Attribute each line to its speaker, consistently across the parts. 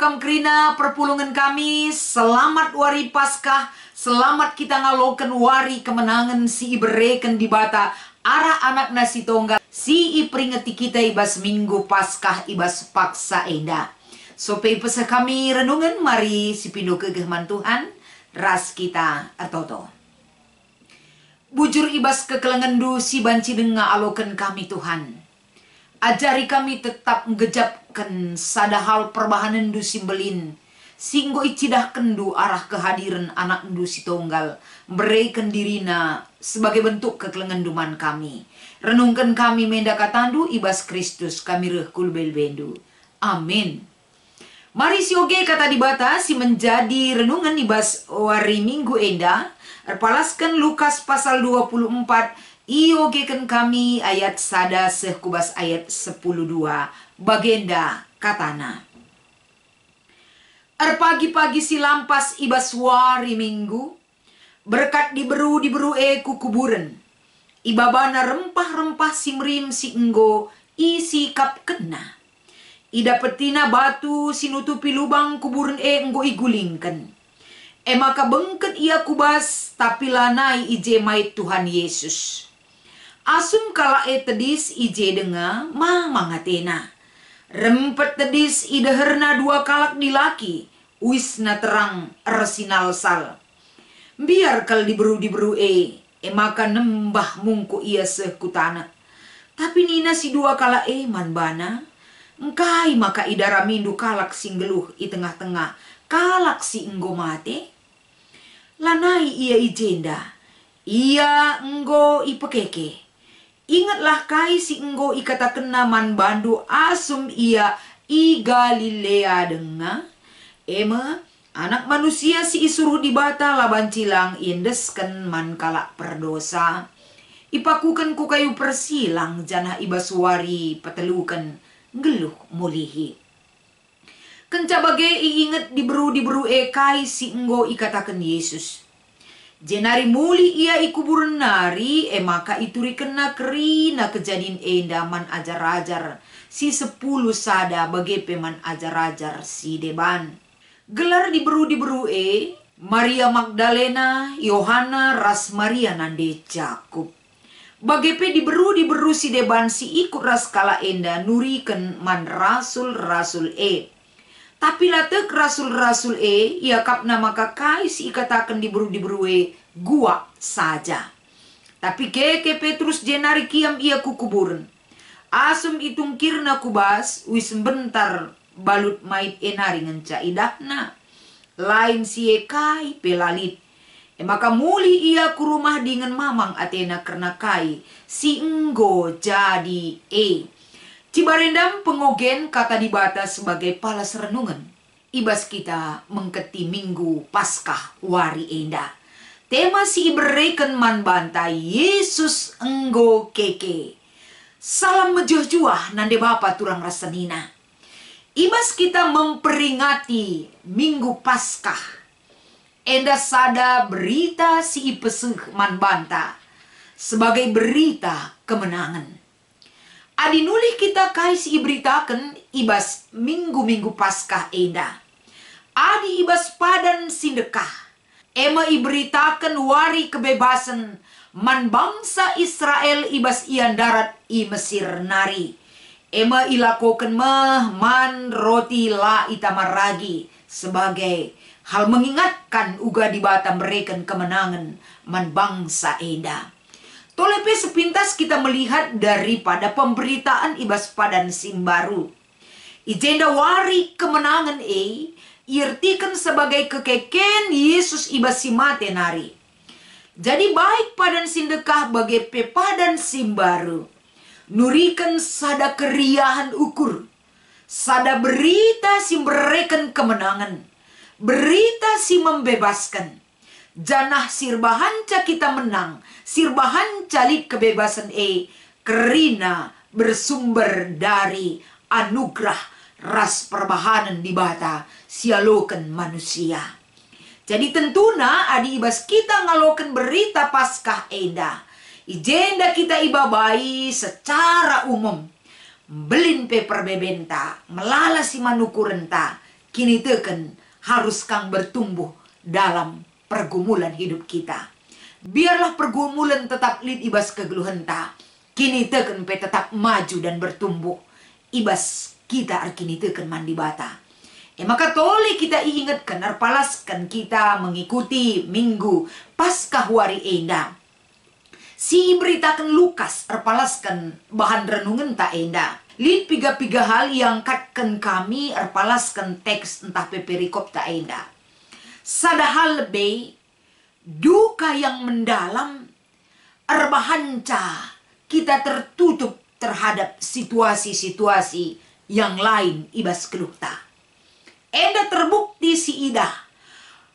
Speaker 1: kam kerina perpulungan kami. Selamat wari Paskah. Selamat kita ngaloken wari kemenangan si ibereken di bata arah anak nasi tonggal. Si iperingati kita ibas minggu Paskah ibas paksa enda. Sope pesa kami renungan mari si pindo kegehman Tuhan. Ras kita atoto. Bujur ibas kekelengan du si banci denga aloken kami Tuhan. Ajari kami tetap ngejapkan sada hal perbahanan du simbelin. Singgo icidah kendu arah kehadiran anak du si tonggal. Berikan dirina sebagai bentuk kekelengenduman kami. Renungkan kami menda katandu ibas Kristus kami reh kulbel bendu. Amin. Mari si oge kata dibata si menjadi renungan ibas wari minggu enda. Erpalaskan Lukas pasal 24. Iogekan kami ayat sada sekubas ayat 10.2 bagenda katana. Pagi-pagi si lampas ibas wari minggu berkat diberu ku kuburan. Ibabana rempah-rempah simrim si enggo isi kap kena. Ida petina batu sinutupi lubang kuburan enggo igulingkan. Maka bengket ia kubas tapi lanai ije mait Tuhan Yesus. Asum kala tedis ije denga mangatena. Rempet tedis ideherna dua kalak dilaki. Wisna terang ersinal sal. Biar kal diberu maka nembah mungku ia sekutana. Tapi nina si dua kala man bana. Engkai maka idara mindu kalak singgeluh i tengah-tengah. Kalak si enggo mate. Lanai ia ijenda. Ia enggo ipekeke. Ingatlah kai si enggo ikata kena man bandu asum ia i Galilea denga. Ema anak manusia si isuruh dibata laban cilang indesken man kalak perdosa. Ipakukan ku kayu persilang janah ibaswari petelukan geluh mulihi. Kenca bage iinget diberu kai si enggo ikatakan Yesus. Jenari muli ia ikuburan nari maka ituri kena kerina kejadian endaman ajar-ajar si 10 sada bage peman ajar-ajar si deban. Gelar diberu Maria Magdalena, Yohana, ras Maria nande Jakub. Bage pe diberu si deban si ikut ras kala enda nuriken man rasul-rasul Tapi latek rasul-rasul ia kapna maka kai si ikatakan diberu gua saja. Tapi keke Petrus jenari kiam ia kukuburan. Asum itungkirna kubas wis bentar balut mait enari ngenca idahna. Lain si kai pelalit. Maka muli ia ku rumah dengan mamang Athena karena kai si enggo jadi Cibarendam pengogen kata dibata sebagai palas renungan. Ibas kita mengketi minggu Paskah wari enda. Tema si ibereken man bantai Yesus enggo keke. Salam mejuah-juah nande bapa turang rasenina. Ibas kita memperingati minggu Paskah. Enda sada berita si ipeseh man banta. Sebagai berita kemenangan. Adi nulih kita kais iberitakan ibas minggu-minggu Paskah enda. Adi ibas padan sindekah. Ema iberitakan wari kebebasan man bangsa Israel ibas ian darat i Mesir nari. Ema ilakokan man roti la itamaragi sebagai hal mengingatkan uga dibata mereka kemenangan man bangsa enda. Tolepe sepintas kita melihat daripada pemberitaan ibas padan simbaru. Ijenda wari kemenangan irtikan sebagai kekeken Yesus ibas simate nari. Jadi baik padan sindekah bagai pepadan simbaru. Nurikan sada keriahan ukur. Sada berita si mereken kemenangan. Berita si membebaskan. Janah sirbahanca kita menang. Sirbahanca lit kebebasan kerina bersumber dari anugerah ras perbahanan di bata sialoken manusia. Jadi tentuna adi ibas kita ngaloken berita Paskah enda. Ijenda kita ibabai secara umum. Belin pe perbebenta, melala si manukurenta, kini teken harus kang bertumbuh dalam pergumulan hidup kita. Biarlah pergumulan tetap lid ibas kegeluhan ta. Kini teken pe tetap maju dan bertumbuh. Ibas kita kini teken mandi bata. Maka tole kita ingatkan, arpalaskan kita mengikuti minggu Paskah Wari Enda. Si beritakan Lukas, arpalaskan bahan renungan tak enda. Lid piga-piga hal yang katkan kami, arpalaskan teks entah peperikop tak enda. Sadahal lebih, duka yang mendalam, arbahanca kita tertutup terhadap situasi-situasi yang lain ibas keluhta. Enda terbukti si Ida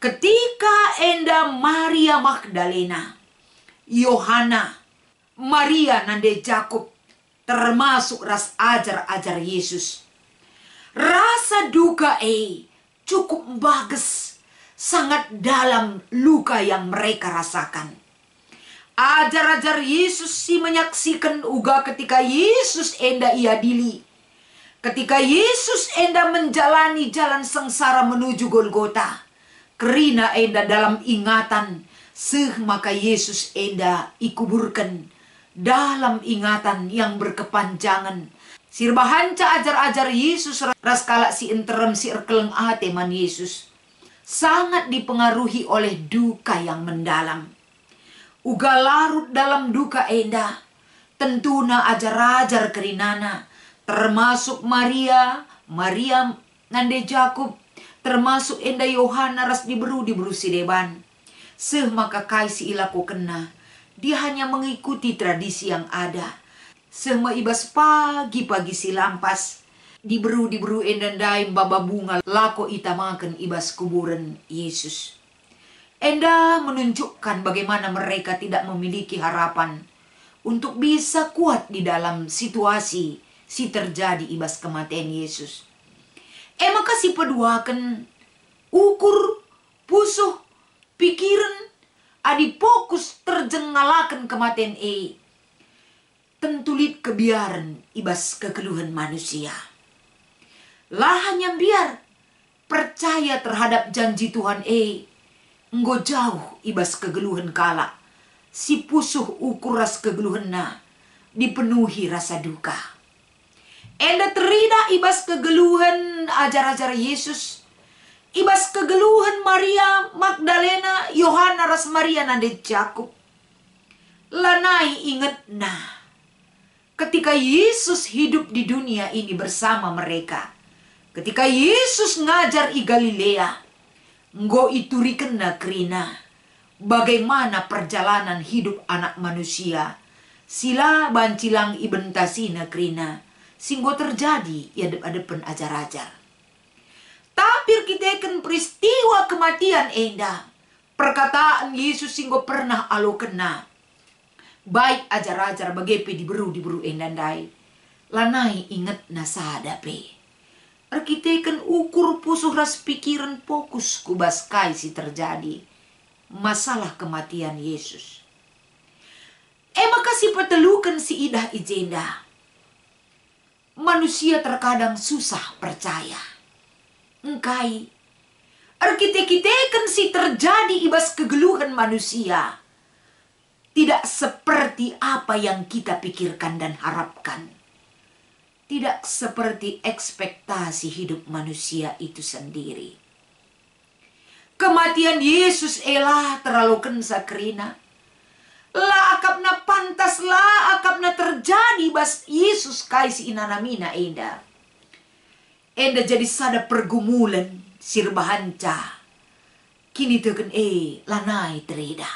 Speaker 1: ketika enda Maria Magdalena, Yohana, Maria nande Jakub termasuk ras ajar-ajar Yesus. Rasa duka cukup bagus, sangat dalam luka yang mereka rasakan. Ajar-ajar Yesus si menyaksikan uga ketika Yesus enda iadili. Ketika Yesus enda menjalani jalan sengsara menuju Golgota, kerina enda dalam ingatan, maka Yesus enda ikuburkan dalam ingatan yang berkepanjangan. Sirbahanca ajar-ajar Yesus raskala si enterem si erkeleng teman Yesus sangat dipengaruhi oleh duka yang mendalam. Uga larut dalam duka enda, tentuna ajar-ajar kerinana, termasuk Maria nande Jakub, termasuk enda Yohana ras diberu si deban. Maka kaisi ilaku kena, dia hanya mengikuti tradisi yang ada. Ibas pagi-pagi si lampas, diberu enda daim baba bunga lako itamakan ibas kuburan Yesus. Enda menunjukkan bagaimana mereka tidak memiliki harapan untuk bisa kuat di dalam situasi si terjadi ibas kematian Yesus. Maka si peduakan ukur pusuh pikiran adi fokus terjengalakan kematian tentulit kebiaran ibas kekeluhan manusia. Lah hanya biar percaya terhadap janji Tuhan enggo jauh ibas kegeluhan kala. Si pusuh ukur ras kegeluhan dipenuhi rasa duka. Enda terida ibas kegeluhan ajar-ajar Yesus. Ibas kegeluhan Maria Magdalena, Yohana ras Maria nande Jakub. Lanai ingat ketika Yesus hidup di dunia ini bersama mereka. Ketika Yesus ngajar i Galilea, nggo ituri kena kerina bagaimana perjalanan hidup anak manusia. Sila bancilang ibentasina kerina singgo terjadi ya depan ajar-ajar. Tapi kita akan peristiwa kematian enda. Perkataan Yesus singgo pernah alo kena. Baik ajar-ajar bagepe diberu endandai. Lanai ingat nasadape. Kita kan ukur pusuh ras pikiran fokus kubas kaisi terjadi. Masalah kematian Yesus. Maka si petelukan si idah ijenda. Manusia terkadang susah percaya. Engkai. Kita kan si terjadi ibas kegeluhan manusia. Tidak seperti apa yang kita pikirkan dan harapkan. Tidak seperti ekspektasi hidup manusia itu sendiri. Kematian Yesus terlalu kensa kerina. La akapna pantas, la akapna terjadi bas Yesus kaisi inanamina enda. Enda jadi sada pergumulan sirbahanca. Kini teken lanai terida.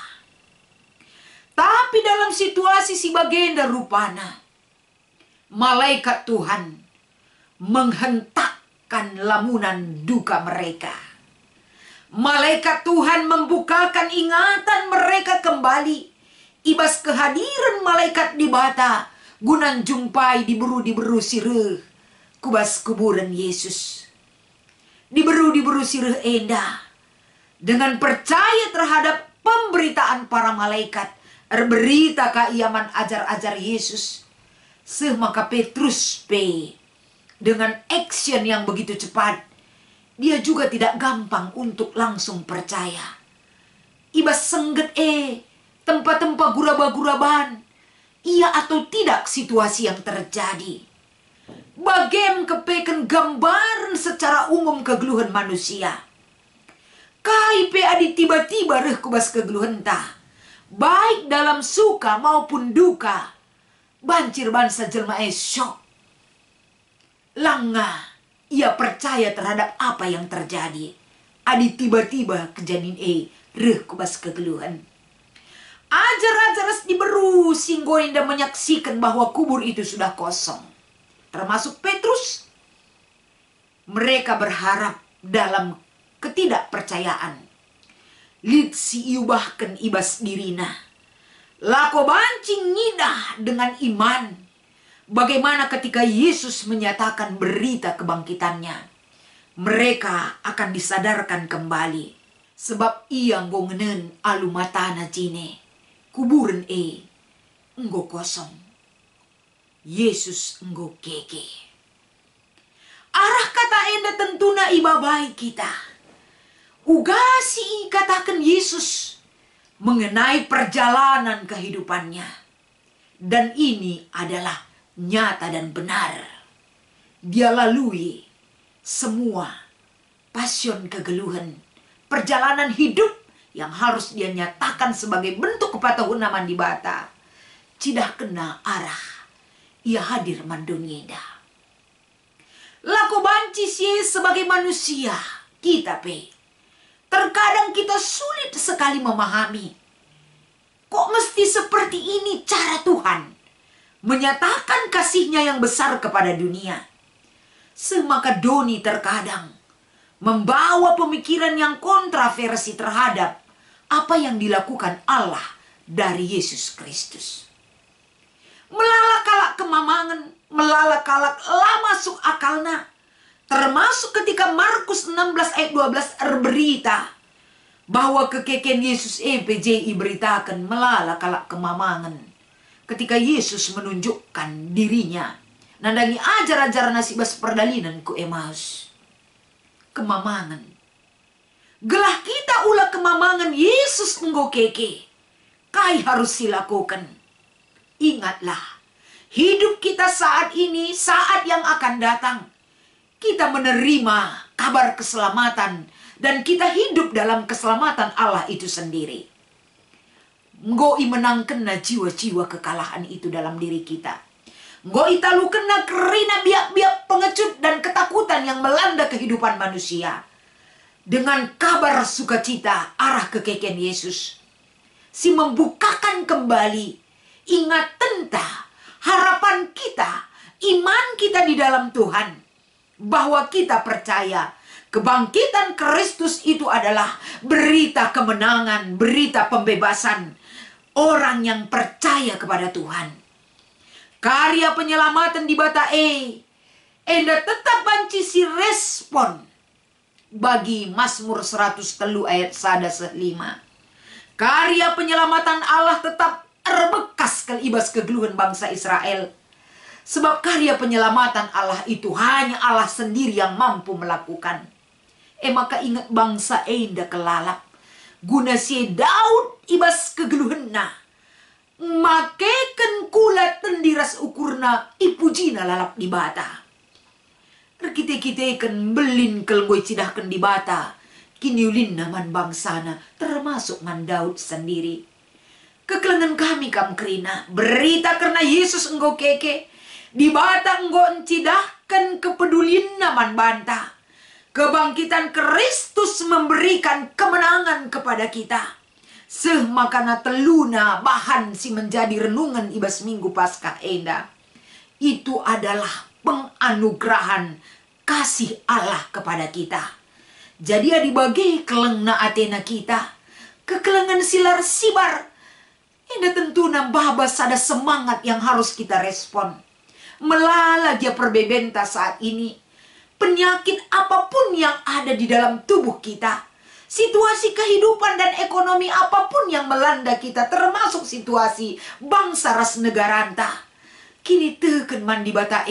Speaker 1: Tapi dalam situasi si bagenda rupana, malaikat Tuhan menghentakkan lamunan duka mereka. Malaikat Tuhan membukakan ingatan mereka kembali. Ibas kehadiran malaikat di bata, gunan jumpai diberu sireh kubas kuburan Yesus. Diberu sireh enda. Dengan percaya terhadap pemberitaan para malaikat, berita keiaman ajar-ajar Yesus. Maka Petrus dengan action yang begitu cepat, dia juga tidak gampang untuk langsung percaya. Ibas sengget tempat-tempat guraba-guraban, iya atau tidak situasi yang terjadi. Bagem kepeken gambaran secara umum kegeluhan manusia. Kaipe adi tiba-tiba reh kubas kegeluhan tah. Baik dalam suka maupun duka. Bancir bansa jelma syok. Langah, ia percaya terhadap apa yang terjadi. Adi tiba-tiba kejadian reh kubas kegeluhan. Ajar-ajar diberu singgoin dan menyaksikan bahwa kubur itu sudah kosong. Termasuk Petrus. Mereka berharap dalam ketidakpercayaan. Lid si iubahkan ibas dirina. Lako bancing ngidah dengan iman. Bagaimana ketika Yesus menyatakan berita kebangkitannya. Mereka akan disadarkan kembali. Sebab ia ngongen alu matana jine. Kuburan enggo kosong. Yesus enggo keke. Arah kata enda tentuna ibabai kita. Ugasi katakan Yesus mengenai perjalanan kehidupannya. Dan ini adalah nyata dan benar. Dia lalui semua pasion kegeluhan. Perjalanan hidup yang harus dia nyatakan sebagai bentuk kepatuhan di bata. Cidah kena arah. Ia hadir mandonyeda. Laku banci sih sebagai manusia. Kita terkadang kita sulit sekali memahami. Kok mesti seperti ini cara Tuhan menyatakan kasihnya yang besar kepada dunia. Semaka doni terkadang membawa pemikiran yang kontroversi terhadap apa yang dilakukan Allah dari Yesus Kristus. Melalak-kalak kemamangan, melalak-kalak lah masuk akalna. Termasuk ketika Markus 16 ayat 12 berita bahwa kekeken Yesus PJI beritakan melalak-kalak kemamangan. Ketika Yesus menunjukkan dirinya, nandangi ajar-ajar nasibas perdalinan ku Emmaus. Kemamangan. Gelah kita ulah kemamangan Yesus enggo keke. Kai harus silakukan. Ingatlah, hidup kita saat ini, saat yang akan datang. Kita menerima kabar keselamatan dan kita hidup dalam keselamatan Allah itu sendiri. Ngoi menangkan jiwa-jiwa kekalahan itu dalam diri kita. Ngoi talu kena kerina biak-biak pengecut dan ketakutan yang melanda kehidupan manusia. Dengan kabar sukacita arah kekeken Yesus. Si membukakan kembali ingatan harapan kita, iman kita di dalam Tuhan. Bahwa kita percaya kebangkitan Kristus itu adalah berita kemenangan, berita pembebasan orang yang percaya kepada Tuhan. Karya penyelamatan di bata enda tetap banci si respon bagi Mazmur 103 ayat 105. Karya penyelamatan Allah tetap terbekas ibas kegeluhan bangsa Israel. Sebab karya penyelamatan Allah itu hanya Allah sendiri yang mampu melakukan. Maka ingat bangsa enda kelalap. Guna si Daud ibas kegeluhanna. Makeken kulat tendiras ukurna ipujina lalap di bata. Kita kan belin kelgoy cidahkan di bata. Kiniulin naman bangsana termasuk man Daud sendiri. Kekelengan kami kamkrina. Berita karena Yesus enggo keke. Di bata enggo encidahkan kepedulin naman banta. Kebangkitan Kristus memberikan kemenangan kepada kita. Makana teluna bahan si menjadi renungan ibas minggu Paskah enda. Itu adalah penganugerahan kasih Allah kepada kita. Jadi dibagi kelengna atena kita. Kekelengan silar sibar. Enda tentu nambah ada semangat yang harus kita respon. Melala dia perbebenta saat ini. Penyakit apapun yang ada di dalam tubuh kita. Situasi kehidupan dan ekonomi apapun yang melanda kita. Termasuk situasi bangsa ras negara entah. Kini teken mandi bata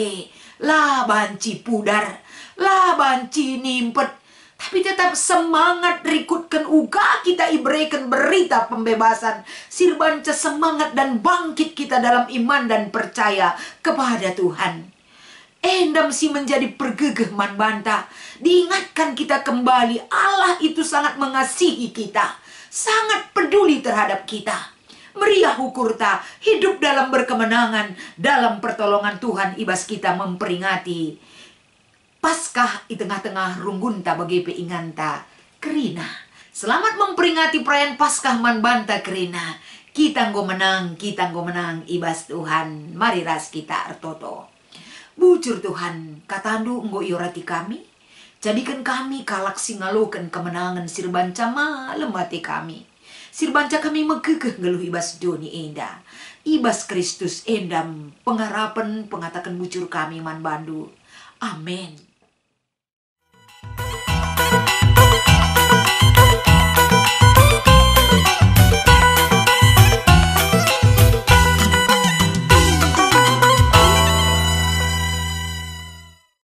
Speaker 1: lah banci pudar. Lah banci nimpet. Tapi tetap semangat rikutkan uga kita iberikan berita pembebasan. Sirbanca semangat dan bangkit kita dalam iman dan percaya kepada Tuhan. Endam si menjadi pergegeh man banta. Diingatkan kita kembali Allah itu sangat mengasihi kita. Sangat peduli terhadap kita. Meriah hukurta, hidup dalam berkemenangan, dalam pertolongan Tuhan ibas kita memperingati Paskah di tengah-tengah runggunta bagi peinganta kerina. Selamat memperingati perayaan Paskah man banta kerina. Kita nggo menang ibas Tuhan. Mari ras kita artoto. Bujur Tuhan, katandu nggo iorati kami. Jadikan kami kalak singalokan kemenangan sirbanca malam hati kami. Sirbanca kami megegeh ngeluh ibas doni enda. Ibas Kristus endam pengharapan pengatakan bujur kami man bandu. Amin.